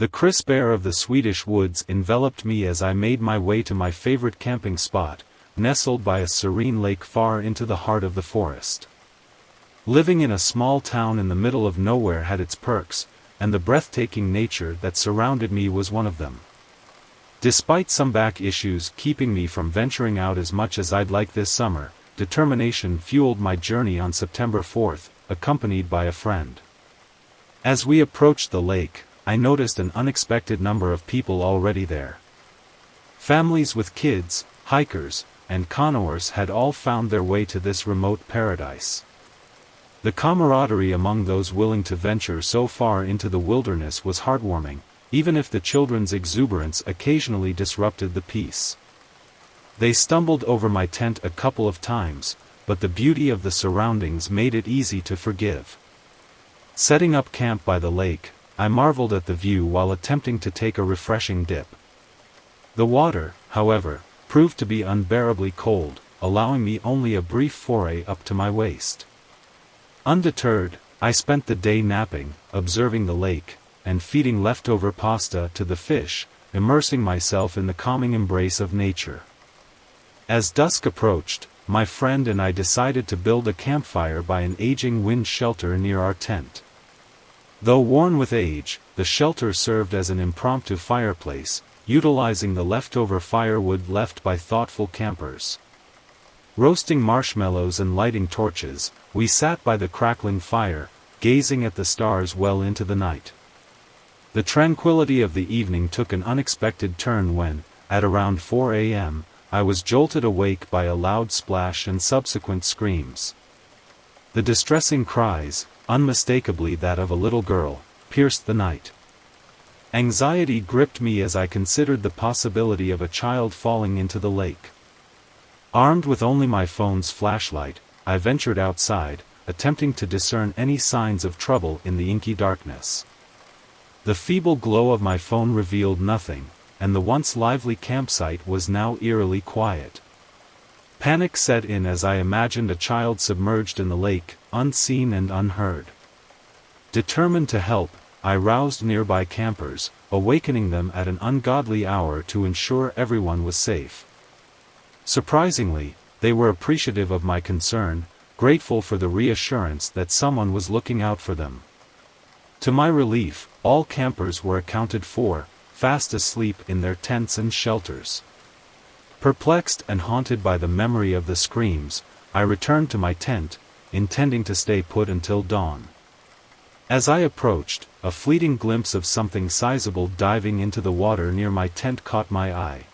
The crisp air of the Swedish woods enveloped me as I made my way to my favorite camping spot, nestled by a serene lake far into the heart of the forest. Living in a small town in the middle of nowhere had its perks, and the breathtaking nature that surrounded me was one of them. Despite some back issues keeping me from venturing out as much as I'd like this summer, determination fueled my journey on September 4th, accompanied by a friend. As we approached the lake, I noticed an unexpected number of people already there. Families with kids, hikers, and canoers had all found their way to this remote paradise. The camaraderie among those willing to venture so far into the wilderness was heartwarming, even if the children's exuberance occasionally disrupted the peace. They stumbled over my tent a couple of times, but the beauty of the surroundings made it easy to forgive. Setting up camp by the lake, I marveled at the view while attempting to take a refreshing dip. The water, however, proved to be unbearably cold, allowing me only a brief foray up to my waist. Undeterred, I spent the day napping, observing the lake, and feeding leftover pasta to the fish, immersing myself in the calming embrace of nature. As dusk approached, my friend and I decided to build a campfire by an aging wind shelter near our tent. Though worn with age, the shelter served as an impromptu fireplace, utilizing the leftover firewood left by thoughtful campers. Roasting marshmallows and lighting torches, we sat by the crackling fire, gazing at the stars well into the night. The tranquility of the evening took an unexpected turn when, at around 4 a.m., I was jolted awake by a loud splash and subsequent screams. The distressing cries, unmistakably that of a little girl, pierced the night. Anxiety gripped me as I considered the possibility of a child falling into the lake. Armed with only my phone's flashlight, I ventured outside, attempting to discern any signs of trouble in the inky darkness. The feeble glow of my phone revealed nothing, and the once lively campsite was now eerily quiet. Panic set in as I imagined a child submerged in the lake, unseen and unheard. Determined to help, I roused nearby campers, awakening them at an ungodly hour to ensure everyone was safe. Surprisingly, they were appreciative of my concern, grateful for the reassurance that someone was looking out for them. To my relief, all campers were accounted for, fast asleep in their tents and shelters. Perplexed and haunted by the memory of the screams, I returned to my tent, intending to stay put until dawn. As I approached, a fleeting glimpse of something sizable diving into the water near my tent caught my eye.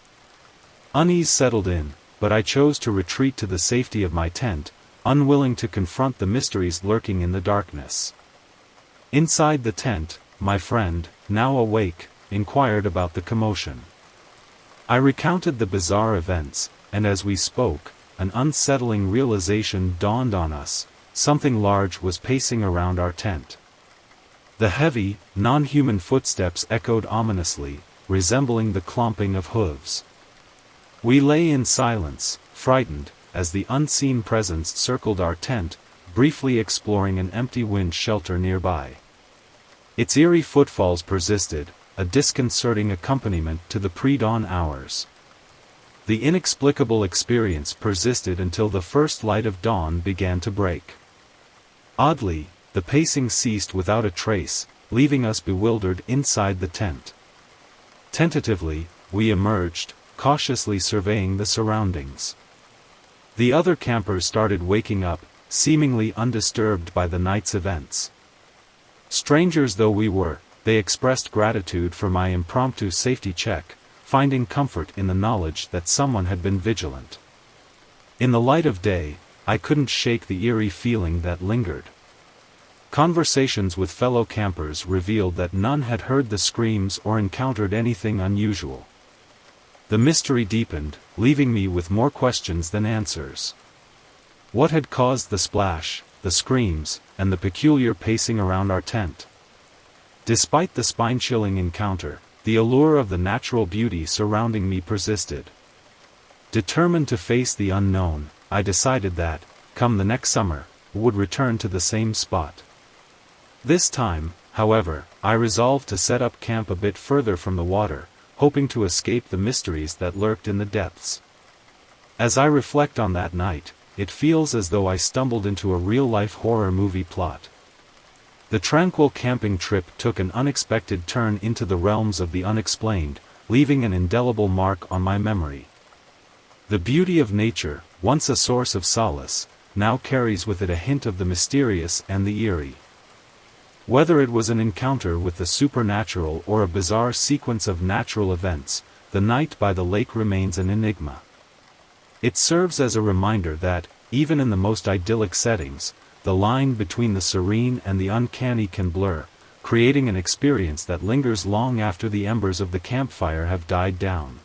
Unease settled in, but I chose to retreat to the safety of my tent, unwilling to confront the mysteries lurking in the darkness. Inside the tent, my friend, now awake, inquired about the commotion. I recounted the bizarre events, and as we spoke, an unsettling realization dawned on us: something large was pacing around our tent. The heavy, non-human footsteps echoed ominously, resembling the clomping of hooves. We lay in silence, frightened, as the unseen presence circled our tent, briefly exploring an empty wind shelter nearby. Its eerie footfalls persisted, a disconcerting accompaniment to the pre-dawn hours. The inexplicable experience persisted until the first light of dawn began to break. Oddly, the pacing ceased without a trace, leaving us bewildered inside the tent. Tentatively, we emerged, cautiously surveying the surroundings. The other campers started waking up, seemingly undisturbed by the night's events. Strangers though we were, they expressed gratitude for my impromptu safety check, finding comfort in the knowledge that someone had been vigilant. In the light of day, I couldn't shake the eerie feeling that lingered. Conversations with fellow campers revealed that none had heard the screams or encountered anything unusual. The mystery deepened, leaving me with more questions than answers. What had caused the splash, the screams, and the peculiar pacing around our tent? Despite the spine-chilling encounter, the allure of the natural beauty surrounding me persisted. Determined to face the unknown, I decided that, come the next summer, would return to the same spot. This time, However, I resolved to set up camp a bit further from the water, hoping to escape the mysteries that lurked in the depths. As I reflect on that night, it feels as though I stumbled into a real-life horror movie plot. The tranquil camping trip took an unexpected turn into the realms of the unexplained, leaving an indelible mark on my memory. The beauty of nature, once a source of solace, now carries with it a hint of the mysterious and the eerie. Whether it was an encounter with the supernatural or a bizarre sequence of natural events, the night by the lake remains an enigma. It serves as a reminder that, even in the most idyllic settings, the line between the serene and the uncanny can blur, creating an experience that lingers long after the embers of the campfire have died down.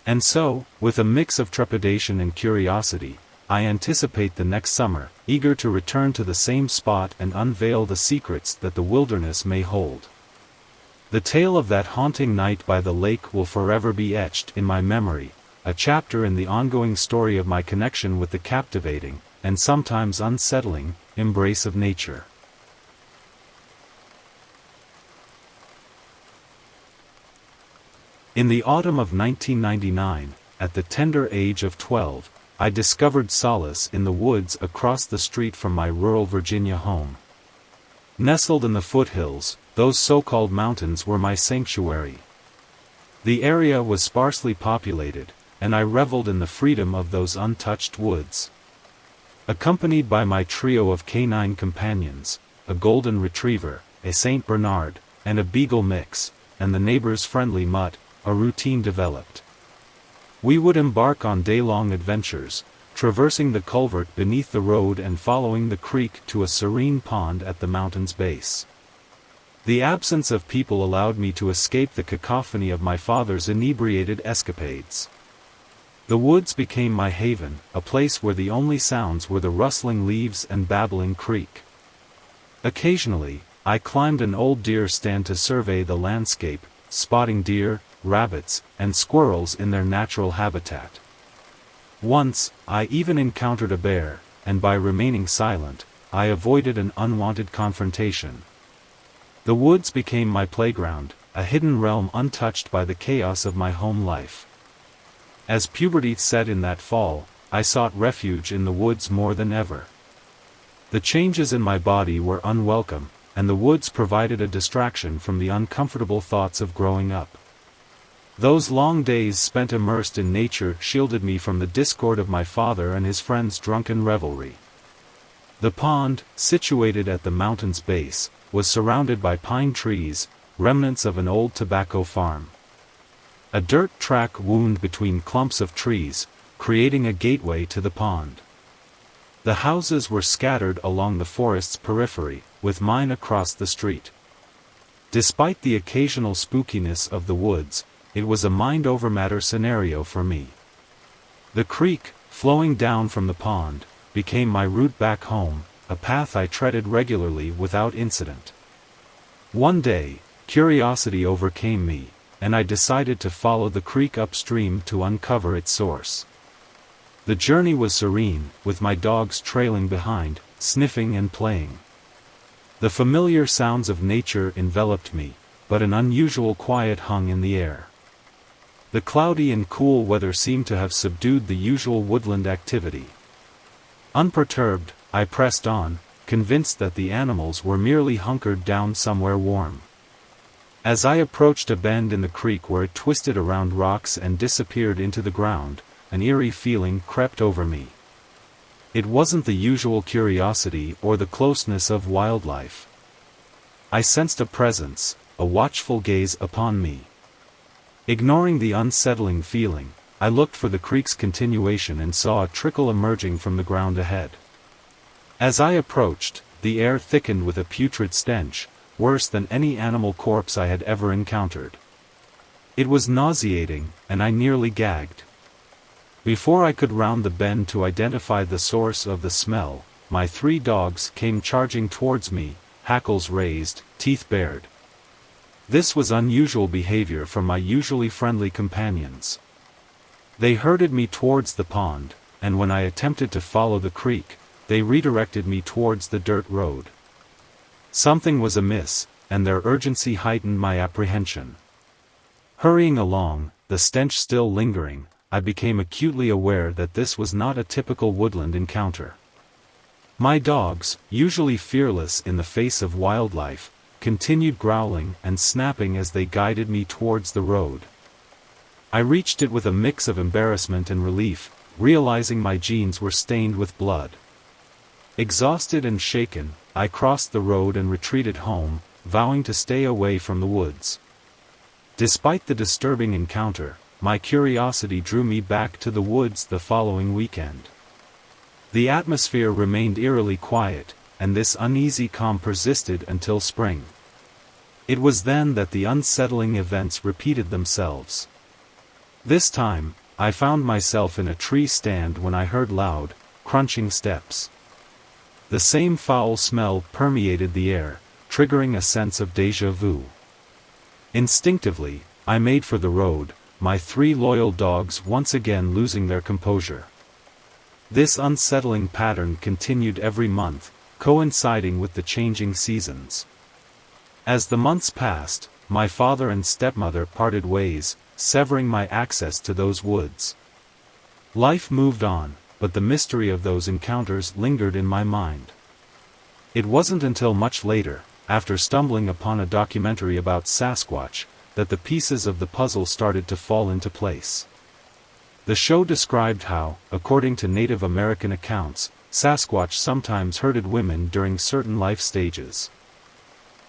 And so, with a mix of trepidation and curiosity, I anticipate the next summer, eager to return to the same spot and unveil the secrets that the wilderness may hold. The tale of that haunting night by the lake will forever be etched in my memory, a chapter in the ongoing story of my connection with the captivating, and sometimes unsettling, embrace of nature. In the autumn of 1999, at the tender age of 12, I discovered solace in the woods across the street from my rural Virginia home. Nestled in the foothills, those so-called mountains were my sanctuary. The area was sparsely populated, and I reveled in the freedom of those untouched woods. Accompanied by my trio of canine companions, a golden retriever, a Saint Bernard, and a beagle mix, and the neighbor's friendly mutt, a routine developed. We would embark on day-long adventures, traversing the culvert beneath the road and following the creek to a serene pond at the mountain's base. The absence of people allowed me to escape the cacophony of my father's inebriated escapades. The woods became my haven, a place where the only sounds were the rustling leaves and babbling creek. Occasionally, I climbed an old deer stand to survey the landscape, spotting deer, rabbits, and squirrels in their natural habitat. Once, I even encountered a bear, and by remaining silent, I avoided an unwanted confrontation. The woods became my playground, a hidden realm untouched by the chaos of my home life. As puberty set in that fall, I sought refuge in the woods more than ever. The changes in my body were unwelcome, and the woods provided a distraction from the uncomfortable thoughts of growing up. Those long days spent immersed in nature shielded me from the discord of my father and his friends' drunken revelry. The pond, situated at the mountain's base, was surrounded by pine trees, remnants of an old tobacco farm. A dirt track wound between clumps of trees, creating a gateway to the pond. The houses were scattered along the forest's periphery, with mine across the street. Despite the occasional spookiness of the woods, it was a mind-over-matter scenario for me. The creek, flowing down from the pond, became my route back home, a path I treaded regularly without incident. One day, curiosity overcame me, and I decided to follow the creek upstream to uncover its source. The journey was serene, with my dogs trailing behind, sniffing and playing. The familiar sounds of nature enveloped me, but an unusual quiet hung in the air. The cloudy and cool weather seemed to have subdued the usual woodland activity. Unperturbed, I pressed on, convinced that the animals were merely hunkered down somewhere warm. As I approached a bend in the creek where it twisted around rocks and disappeared into the ground, an eerie feeling crept over me. It wasn't the usual curiosity or the closeness of wildlife. I sensed a presence, a watchful gaze upon me. Ignoring the unsettling feeling, I looked for the creek's continuation and saw a trickle emerging from the ground ahead. As I approached, the air thickened with a putrid stench, worse than any animal corpse I had ever encountered. It was nauseating, and I nearly gagged. Before I could round the bend to identify the source of the smell, my 3 dogs came charging towards me, hackles raised, teeth bared. This was unusual behavior from my usually friendly companions. They herded me towards the pond, and when I attempted to follow the creek, they redirected me towards the dirt road. Something was amiss, and their urgency heightened my apprehension. Hurrying along, the stench still lingering, I became acutely aware that this was not a typical woodland encounter. My dogs, usually fearless in the face of wildlife, continued growling and snapping as they guided me towards the road. I reached it with a mix of embarrassment and relief, realizing my jeans were stained with blood. Exhausted and shaken, I crossed the road and retreated home, vowing to stay away from the woods. Despite the disturbing encounter, my curiosity drew me back to the woods the following weekend. The atmosphere remained eerily quiet, and this uneasy calm persisted until spring. It was then that the unsettling events repeated themselves. This time, I found myself in a tree stand when I heard loud, crunching steps. The same foul smell permeated the air, triggering a sense of déjà vu. Instinctively, I made for the road, my 3 loyal dogs once again losing their composure. This unsettling pattern continued every month, coinciding with the changing seasons. As the months passed, my father and stepmother parted ways, severing my access to those woods. Life moved on, but the mystery of those encounters lingered in my mind. It wasn't until much later, after stumbling upon a documentary about Sasquatch, that the pieces of the puzzle started to fall into place. The show described how, according to Native American accounts, Sasquatch sometimes herded women during certain life stages.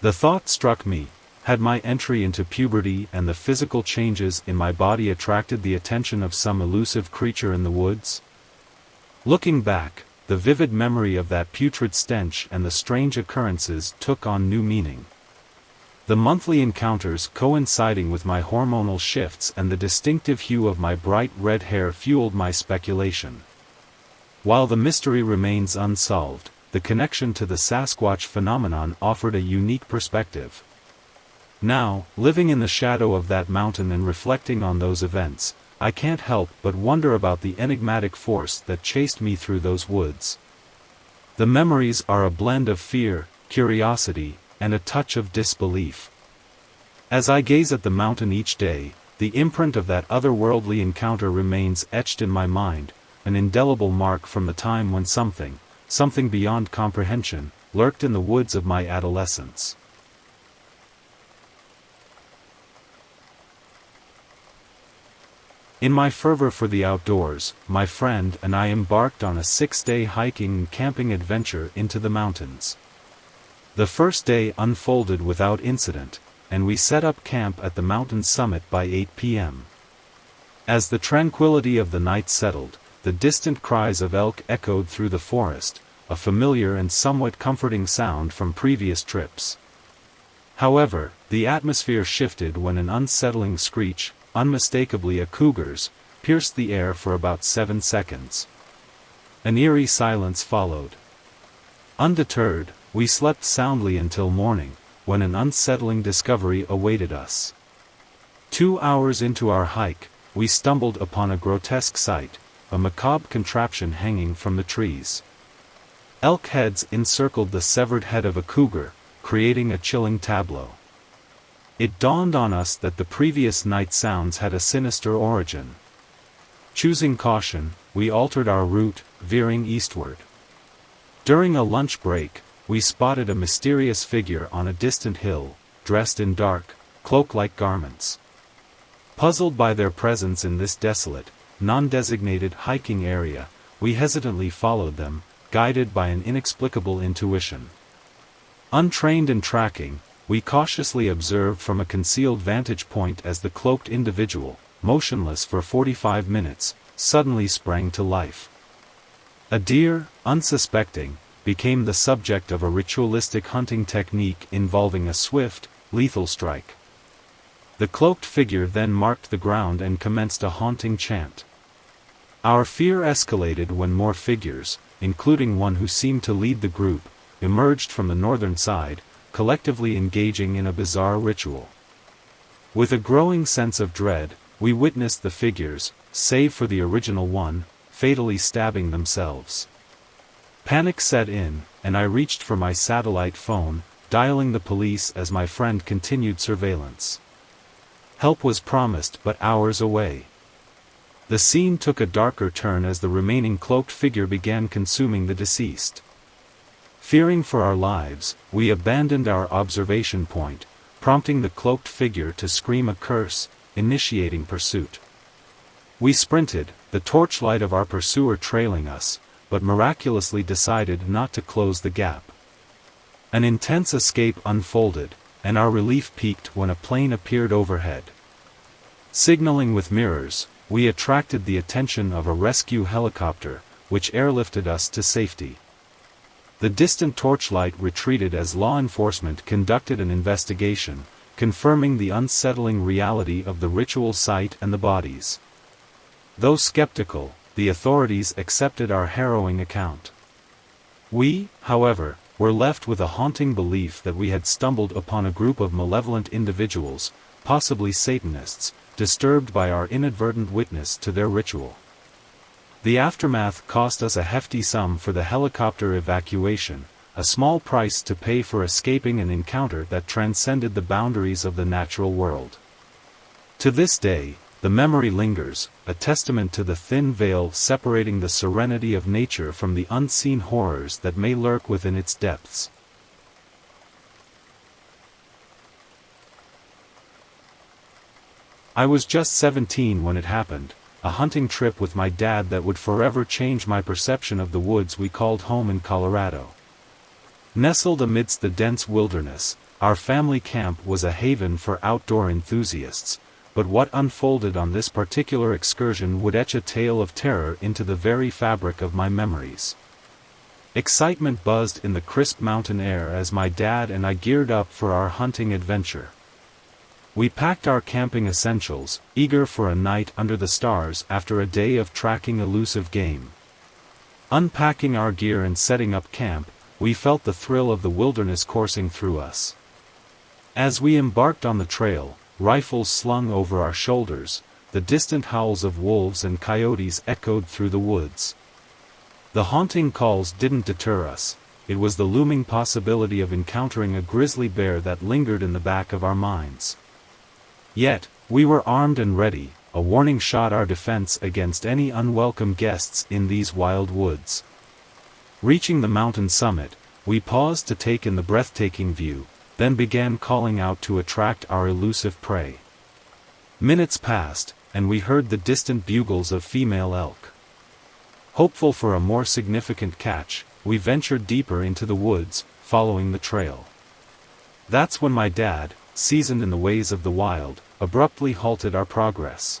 The thought struck me, had my entry into puberty and the physical changes in my body attracted the attention of some elusive creature in the woods? Looking back, the vivid memory of that putrid stench and the strange occurrences took on new meaning. The monthly encounters coinciding with my hormonal shifts and the distinctive hue of my bright red hair fueled my speculation. While the mystery remains unsolved, the connection to the Sasquatch phenomenon offered a unique perspective. Now, living in the shadow of that mountain and reflecting on those events, I can't help but wonder about the enigmatic force that chased me through those woods. The memories are a blend of fear, curiosity, and a touch of disbelief. As I gaze at the mountain each day, the imprint of that otherworldly encounter remains etched in my mind, an indelible mark from the time when something beyond comprehension, lurked in the woods of my adolescence. In my fervor for the outdoors, my friend and I embarked on a 6-day hiking and camping adventure into the mountains. The first day unfolded without incident, and we set up camp at the mountain summit by 8 p.m. As the tranquility of the night settled, the distant cries of elk echoed through the forest, a familiar and somewhat comforting sound from previous trips. However, the atmosphere shifted when an unsettling screech, unmistakably a cougar's, pierced the air for about 7 seconds. An eerie silence followed. Undeterred, we slept soundly until morning, when an unsettling discovery awaited us. 2 hours into our hike, we stumbled upon a grotesque sight, a macabre contraption hanging from the trees. Elk heads encircled the severed head of a cougar, creating a chilling tableau. It dawned on us that the previous night sounds had a sinister origin. Choosing caution, we altered our route, veering eastward. During a lunch break, we spotted a mysterious figure on a distant hill, dressed in dark, cloak-like garments. Puzzled by their presence in this desolate, non-designated hiking area, we hesitantly followed them, guided by an inexplicable intuition. Untrained in tracking, we cautiously observed from a concealed vantage point as the cloaked individual, motionless for 45 minutes, suddenly sprang to life. A deer, unsuspecting, became the subject of a ritualistic hunting technique involving a swift, lethal strike. The cloaked figure then marked the ground and commenced a haunting chant. Our fear escalated when more figures, including one who seemed to lead the group, emerged from the northern side, collectively engaging in a bizarre ritual. With a growing sense of dread, we witnessed the figures, save for the original one, fatally stabbing themselves. Panic set in, and I reached for my satellite phone, dialing the police as my friend continued surveillance. Help was promised but hours away. The scene took a darker turn as the remaining cloaked figure began consuming the deceased. Fearing for our lives, we abandoned our observation point, prompting the cloaked figure to scream a curse, initiating pursuit. We sprinted, the torchlight of our pursuer trailing us, but miraculously decided not to close the gap. An intense escape unfolded, and our relief peaked when a plane appeared overhead. Signaling with mirrors, we attracted the attention of a rescue helicopter, which airlifted us to safety. The distant torchlight retreated as law enforcement conducted an investigation, confirming the unsettling reality of the ritual site and the bodies. Though skeptical, the authorities accepted our harrowing account. We, however, were left with a haunting belief that we had stumbled upon a group of malevolent individuals, possibly Satanists, disturbed by our inadvertent witness to their ritual. The aftermath cost us a hefty sum for the helicopter evacuation, a small price to pay for escaping an encounter that transcended the boundaries of the natural world. To this day, the memory lingers, a testament to the thin veil separating the serenity of nature from the unseen horrors that may lurk within its depths. I was just 17 when it happened, a hunting trip with my dad that would forever change my perception of the woods we called home in Colorado. Nestled amidst the dense wilderness, our family camp was a haven for outdoor enthusiasts, but what unfolded on this particular excursion would etch a tale of terror into the very fabric of my memories. Excitement buzzed in the crisp mountain air as my dad and I geared up for our hunting adventure. We packed our camping essentials, eager for a night under the stars after a day of tracking elusive game. Unpacking our gear and setting up camp, we felt the thrill of the wilderness coursing through us. As we embarked on the trail, rifles slung over our shoulders, the distant howls of wolves and coyotes echoed through the woods. The haunting calls didn't deter us, it was the looming possibility of encountering a grizzly bear that lingered in the back of our minds. Yet, we were armed and ready, a warning shot our defense against any unwelcome guests in these wild woods. Reaching the mountain summit, we paused to take in the breathtaking view, then began calling out to attract our elusive prey. Minutes passed, and we heard the distant bugles of female elk. Hopeful for a more significant catch, we ventured deeper into the woods, following the trail. That's when my dad, seasoned in the ways of the wild, abruptly halted our progress.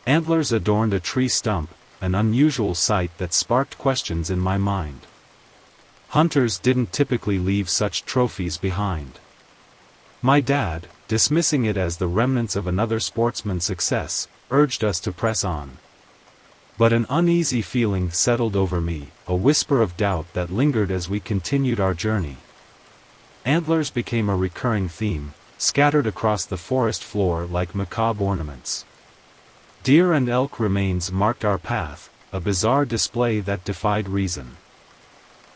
Antlers adorned a tree stump, an unusual sight that sparked questions in my mind. Hunters didn't typically leave such trophies behind. My dad, dismissing it as the remnants of another sportsman's success, urged us to press on. But an uneasy feeling settled over me, a whisper of doubt that lingered as we continued our journey. Antlers became a recurring theme, scattered across the forest floor like macabre ornaments. Deer and elk remains marked our path, a bizarre display that defied reason.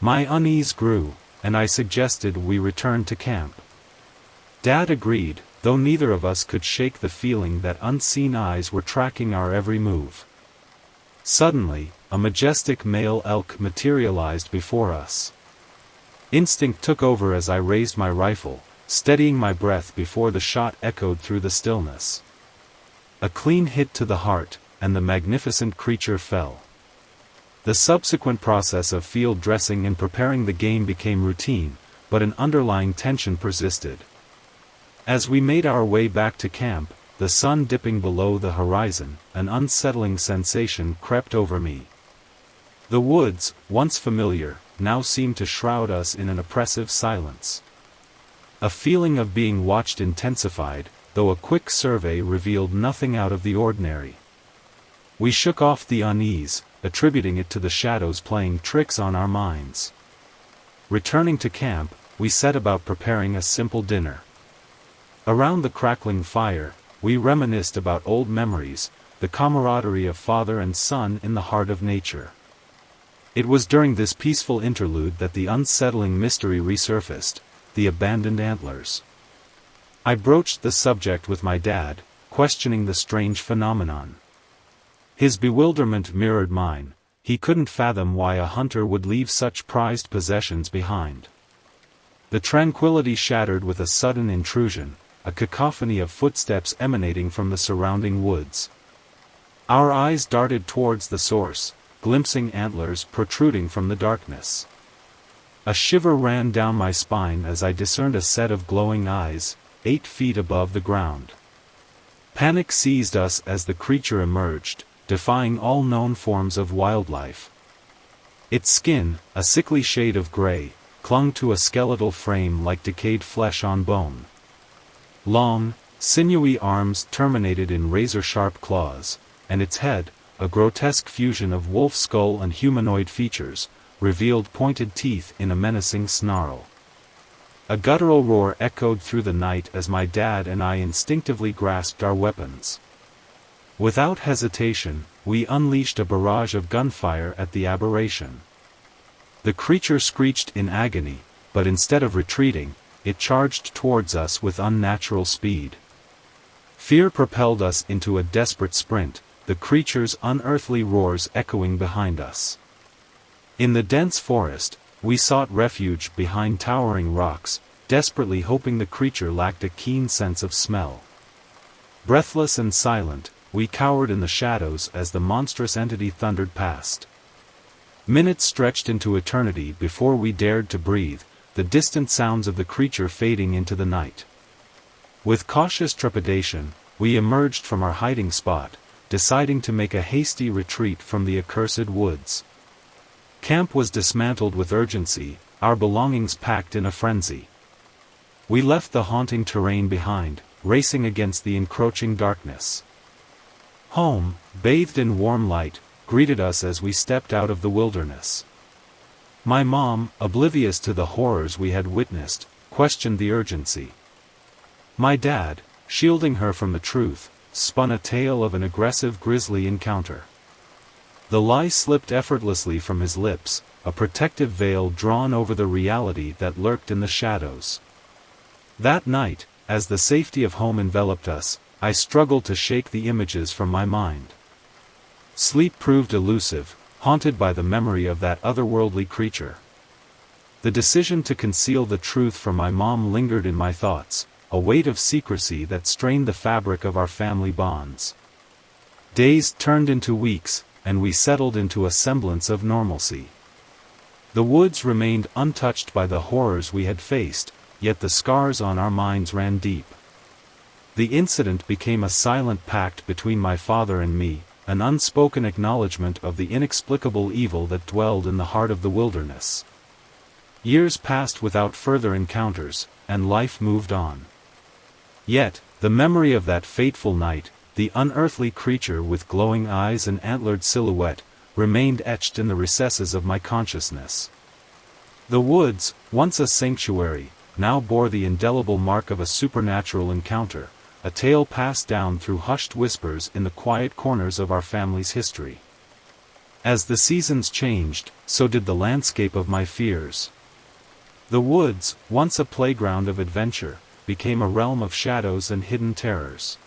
My unease grew, and I suggested we return to camp. Dad agreed, though neither of us could shake the feeling that unseen eyes were tracking our every move. Suddenly, a majestic male elk materialized before us. Instinct took over as I raised my rifle, steadying my breath before the shot echoed through the stillness. A clean hit to the heart, and the magnificent creature fell. The subsequent process of field dressing and preparing the game became routine, but an underlying tension persisted. As we made our way back to camp, the sun dipping below the horizon, an unsettling sensation crept over me. The woods, once familiar, now seemed to shroud us in an oppressive silence. A feeling of being watched intensified, though a quick survey revealed nothing out of the ordinary. We shook off the unease, attributing it to the shadows playing tricks on our minds. Returning to camp, we set about preparing a simple dinner. Around the crackling fire, we reminisced about old memories, the camaraderie of father and son in the heart of nature. It was during this peaceful interlude that the unsettling mystery resurfaced, the abandoned antlers. I broached the subject with my dad, questioning the strange phenomenon. His bewilderment mirrored mine. He couldn't fathom why a hunter would leave such prized possessions behind. The tranquility shattered with a sudden intrusion, a cacophony of footsteps emanating from the surrounding woods. Our eyes darted towards the source, glimpsing antlers protruding from the darkness. A shiver ran down my spine as I discerned a set of glowing eyes, 8 feet above the ground. Panic seized us as the creature emerged, defying all known forms of wildlife. Its skin, a sickly shade of gray, clung to a skeletal frame like decayed flesh on bone. Long, sinewy arms terminated in razor-sharp claws, and its head, a grotesque fusion of wolf skull and humanoid features, revealed pointed teeth in a menacing snarl. A guttural roar echoed through the night as my dad and I instinctively grasped our weapons. Without hesitation, we unleashed a barrage of gunfire at the aberration. The creature screeched in agony, but instead of retreating, it charged towards us with unnatural speed. Fear propelled us into a desperate sprint, the creature's unearthly roars echoing behind us. In the dense forest, we sought refuge behind towering rocks, desperately hoping the creature lacked a keen sense of smell. Breathless and silent, we cowered in the shadows as the monstrous entity thundered past. Minutes stretched into eternity before we dared to breathe, the distant sounds of the creature fading into the night. With cautious trepidation, we emerged from our hiding spot, deciding to make a hasty retreat from the accursed woods. Camp was dismantled with urgency, our belongings packed in a frenzy. We left the haunting terrain behind, racing against the encroaching darkness. Home, bathed in warm light, greeted us as we stepped out of the wilderness. My mom, oblivious to the horrors we had witnessed, questioned the urgency. My dad, shielding her from the truth, spun a tale of an aggressive grisly encounter. The lie slipped effortlessly from his lips, a protective veil drawn over the reality that lurked in the shadows. That night, as the safety of home enveloped us, I struggled to shake the images from my mind. Sleep proved elusive, haunted by the memory of that otherworldly creature. The decision to conceal the truth from my mom lingered in my thoughts, a weight of secrecy that strained the fabric of our family bonds. Days turned into weeks, and we settled into a semblance of normalcy. The woods remained untouched by the horrors we had faced, yet the scars on our minds ran deep. The incident became a silent pact between my father and me, an unspoken acknowledgement of the inexplicable evil that dwelled in the heart of the wilderness. Years passed without further encounters, and life moved on. Yet, the memory of that fateful night, the unearthly creature with glowing eyes and antlered silhouette, remained etched in the recesses of my consciousness. The woods, once a sanctuary, now bore the indelible mark of a supernatural encounter, a tale passed down through hushed whispers in the quiet corners of our family's history. As the seasons changed, so did the landscape of my fears. The woods, once a playground of adventure, became a realm of shadows and hidden terrors.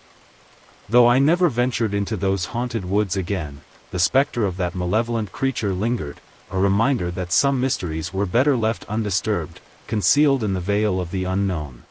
Though I never ventured into those haunted woods again, the specter of that malevolent creature lingered, a reminder that some mysteries were better left undisturbed, concealed in the veil of the unknown.